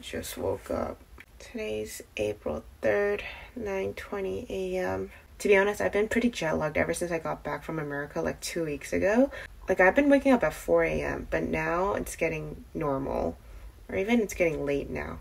Just woke up. Today's April 3rd, 9:20 a.m. To be honest, I've been pretty jet lagged ever since I got back from America like 2 weeks ago. Like, I've been waking up at 4 a.m., but now it's getting normal. Or even it's getting late now.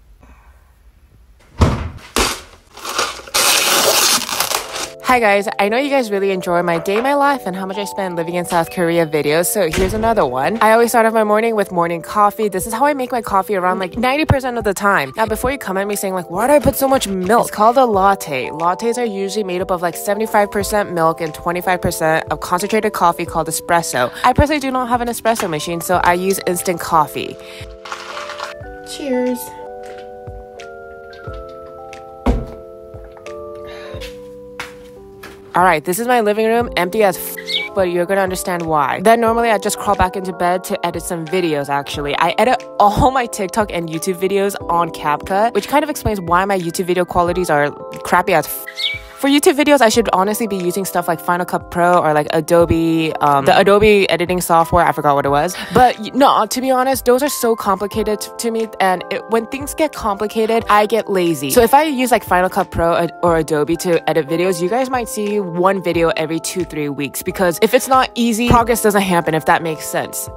Hi guys, I know you guys really enjoy my day in my life and how much I spend living in South Korea videos, so here's another one. I always start off my morning with morning coffee. This is how I make my coffee around like 90% of the time. Now before you come at me saying like, why do I put so much milk? It's called a latte. Lattes are usually made up of like 75% milk and 25% of concentrated coffee called espresso. I personally do not have an espresso machine, so I use instant coffee. Cheers. Alright, this is my living room, empty as but you're gonna understand why. Then normally I just crawl back into bed to edit some videos actually. I edit all my TikTok and YouTube videos on CapCut, which kind of explains why my YouTube video qualities are crappy as For YouTube videos, I should honestly be using stuff like Final Cut Pro or like Adobe, the Adobe editing software. I forgot what it was. But no, to be honest, those are so complicated to me. And when things get complicated, I get lazy. So if I use like Final Cut Pro or Adobe to edit videos, you guys might see one video every 2-3 weeks. Because if it's not easy, progress doesn't happen, if that makes sense.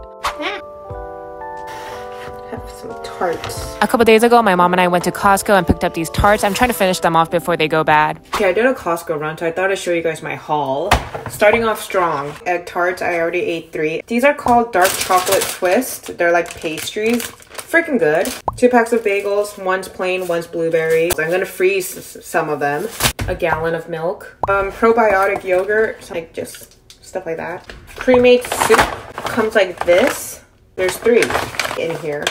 Have some tarts. A couple days ago, my mom and I went to Costco and picked up these tarts. I'm trying to finish them off before they go bad. Okay, I did a Costco run, so I thought I'd show you guys my haul. Starting off strong. Egg tarts, I already ate 3. These are called dark chocolate twist. They're like pastries. Freaking good. 2 packs of bagels. One's plain, one's blueberry. I'm gonna freeze some of them. A gallon of milk. Probiotic yogurt, like just stuff like that. Cremate soup comes like this. There's 3 in here.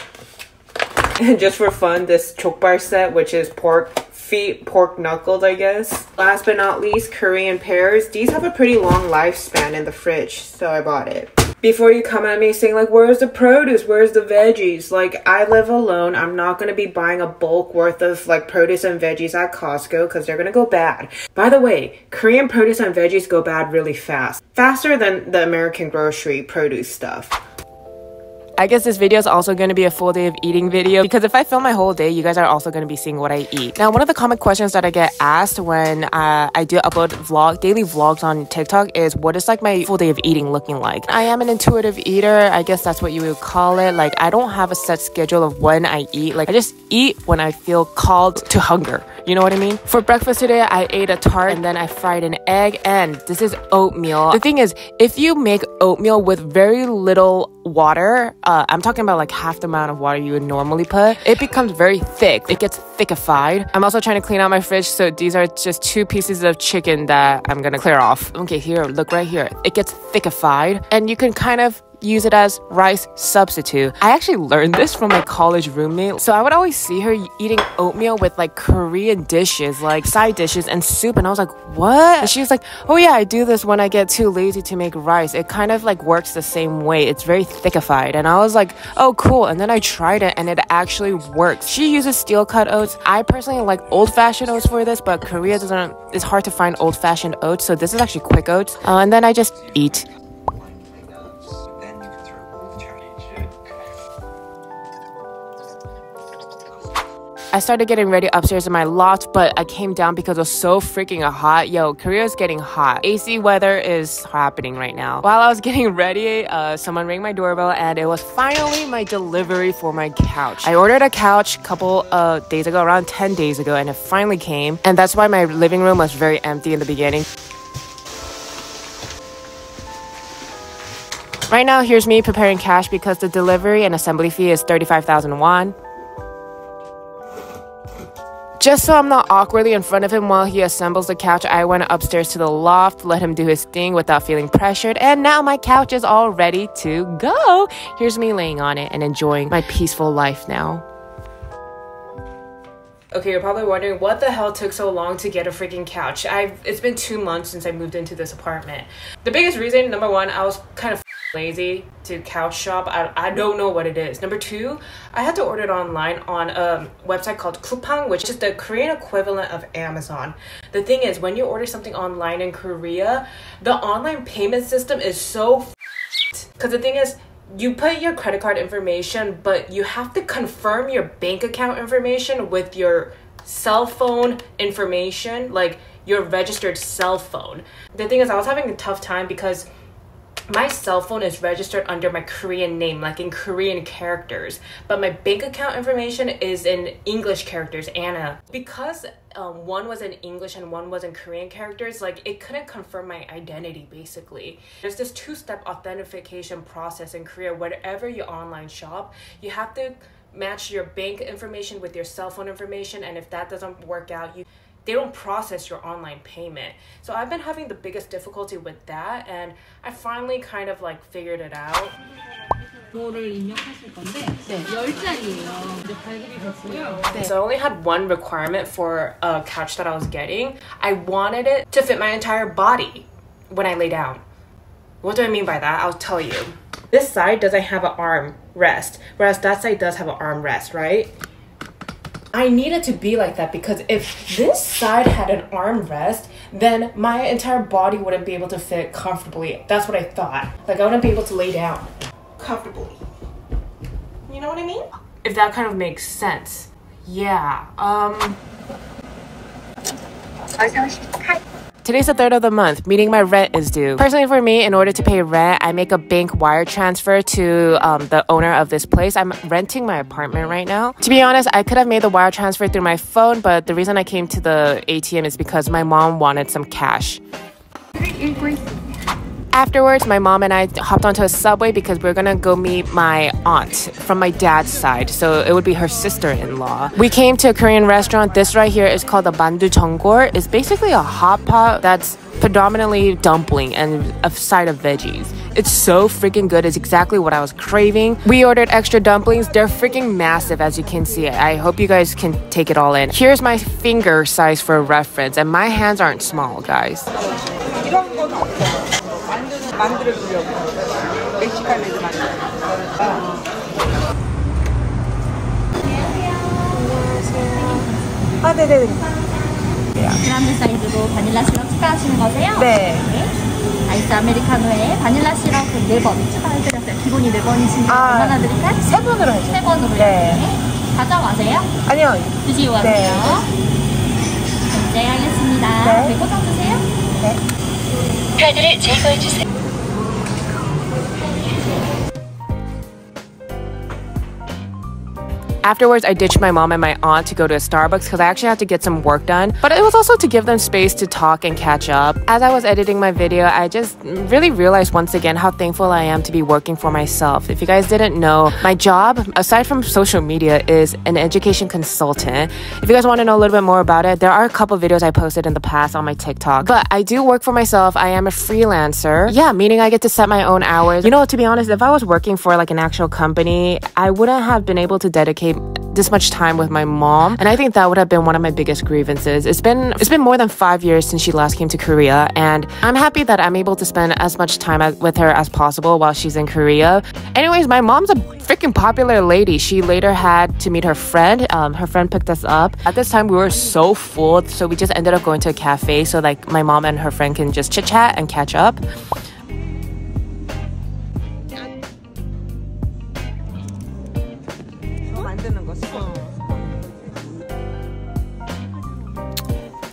And just for fun, this chokbar set, which is pork feet, pork knuckles, I guess. Last but not least, Korean pears. These have a pretty long lifespan in the fridge, so I bought it. Before you come at me saying like, where's the produce? Where's the veggies? Like, I live alone. I'm not going to be buying a bulk worth of like produce and veggies at Costco because they're going to go bad. By the way, Korean produce and veggies go bad really fast. Faster than the American grocery produce stuff. I guess this video is also going to be a full day of eating video because if I film my whole day, you guys are also going to be seeing what I eat. Now, one of the common questions that I get asked when I do upload daily vlogs on TikTok is what is like my full day of eating looking like? I am an intuitive eater. I guess that's what you would call it. Like, I don't have a set schedule of when I eat. Like, I just eat when I feel called to hunger. You know what I mean? For breakfast today, I ate a tart and then I fried an egg, and this is oatmeal. The thing is, if you make oatmeal with very little water, I'm talking about like half the amount of water you would normally put, it becomes very thick. It gets thickified. I'm also trying to clean out my fridge, so these are just 2 pieces of chicken that I'm gonna clear off. Okay, here, look right here. It gets thickified, and you can kind of use it as rice substitute. I actually learned this from my college roommate. So I would always see her eating oatmeal with like Korean dishes, like side dishes and soup. And I was like, what? And she was like, oh yeah, I do this when I get too lazy to make rice. It kind of like works the same way. It's very thickified. And I was like, oh cool. And then I tried it and it actually works. She uses steel cut oats. I personally like old-fashioned oats for this, but Korea it's hard to find old-fashioned oats. So this is actually quick oats. And then I just eat. I started getting ready upstairs in my loft, but I came down because it was so freaking hot. Yo, Korea's getting hot. AC weather is happening right now. While I was getting ready, someone rang my doorbell and it was finally my delivery for my couch. I ordered a couch a couple days ago, around 10 days ago, and it finally came. And that's why my living room was very empty in the beginning. Right now, here's me preparing cash because the delivery and assembly fee is 35,000 won. Just so I'm not awkwardly in front of him while he assembles the couch, I went upstairs to the loft, let him do his thing without feeling pressured, and now my couch is all ready to go. Here's me laying on it and enjoying my peaceful life now. Okay, you're probably wondering what the hell took so long to get a freaking couch. It's been 2 months since I moved into this apartment. The biggest reason, number 1, I was kind of lazy to couch shop. I don't know what it is. Number 2, I had to order it online on a website called Coupang, which is the Korean equivalent of Amazon. The thing is, when you order something online in Korea, the online payment system is so because the thing is, you put your credit card information, but you have to confirm your bank account information with your cell phone information, like your registered cell phone. The thing is, I was having a tough time because my cell phone is registered under my Korean name, like in Korean characters, but my bank account information is in English characters, Anna. Because one was in English and one was in Korean characters, like it couldn't confirm my identity basically. There's this two-step authentication process in Korea. Wherever you online shop, you have to match your bank information with your cell phone information, and if that doesn't work out, they don't process your online payment. So I've been having the biggest difficulty with that, and I finally kind of like figured it out. 번호를 입력하실 건데 10장이에요. 이제 발급이 됐고요. So I only had one requirement for a couch that I was getting. I wanted it to fit my entire body when I lay down. What do I mean by that? I'll tell you. This side doesn't have an arm rest, whereas that side does have an arm rest, right? I need it to be like that because if this side had an armrest, then my entire body wouldn't be able to fit comfortably. That's what I thought. Like I wouldn't be able to lay down comfortably. You know what I mean? If that kind of makes sense. Yeah. Today's the 3rd of the month, meaning my rent is due. Personally for me, in order to pay rent, I make a bank wire transfer to the owner of this place. I'm renting my apartment right now. To be honest, I could have made the wire transfer through my phone, but the reason I came to the ATM is because my mom wanted some cash. Afterwards, my mom and I hopped onto a subway because we're gonna go meet my aunt from my dad's side. So it would be her sister-in-law. We came to a Korean restaurant. This right here is called the mandu jeonggol. It's basically a hot pot that's predominantly dumpling and a side of veggies. It's so freaking good. It's exactly what I was craving. We ordered extra dumplings. They're freaking massive, as you can see. I hope you guys can take it all in. Here's my finger size for reference, and my hands aren't small, guys. 만두를 주려고 멕시칸 애들 만두. 아, 네네네. 그라운드 사이즈로 바닐라 시럽 추가하시는 거세요? 네. 아이스 아메리카노에 바닐라 시럽 4번 추가해드렸어요. 기본이 4번이신데 얼마나 드릴까요? 3번으로 해주세요. 3번으로요. 네. 가져가세요? 아니요. 드시고 가세요. 네. 결제하겠습니다. 네. 100원 주세요. 네. 카드를 제거해주세요. Afterwards, I ditched my mom and my aunt to go to a Starbucks because I actually had to get some work done. But it was also to give them space to talk and catch up. As I was editing my video, I just really realized once again how thankful I am to be working for myself. If you guys didn't know, my job, aside from social media, is an education consultant. If you guys want to know a little bit more about it, there are a couple videos I posted in the past on my TikTok. But I do work for myself. I am a freelancer. Yeah, meaning I get to set my own hours. You know, to be honest, if I was working for like an actual company, I wouldn't have been able to dedicate this much time with my mom, and I think that would have been one of my biggest grievances. It's been more than 5 years since she last came to Korea, and I'm happy that I'm able to spend as much time with her as possible while she's in Korea. Anyways, my mom's a freaking popular lady. She later had to meet her friend. Her friend picked us up. At this time, we were so full, so we just ended up going to a cafe so like my mom and her friend can just chit chat and catch up.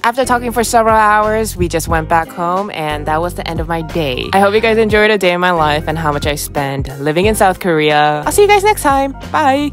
After talking for several hours, we just went back home, and that was the end of my day. I hope you guys enjoyed a day in my life and how much I spent living in South Korea. I'll see you guys next time. Bye!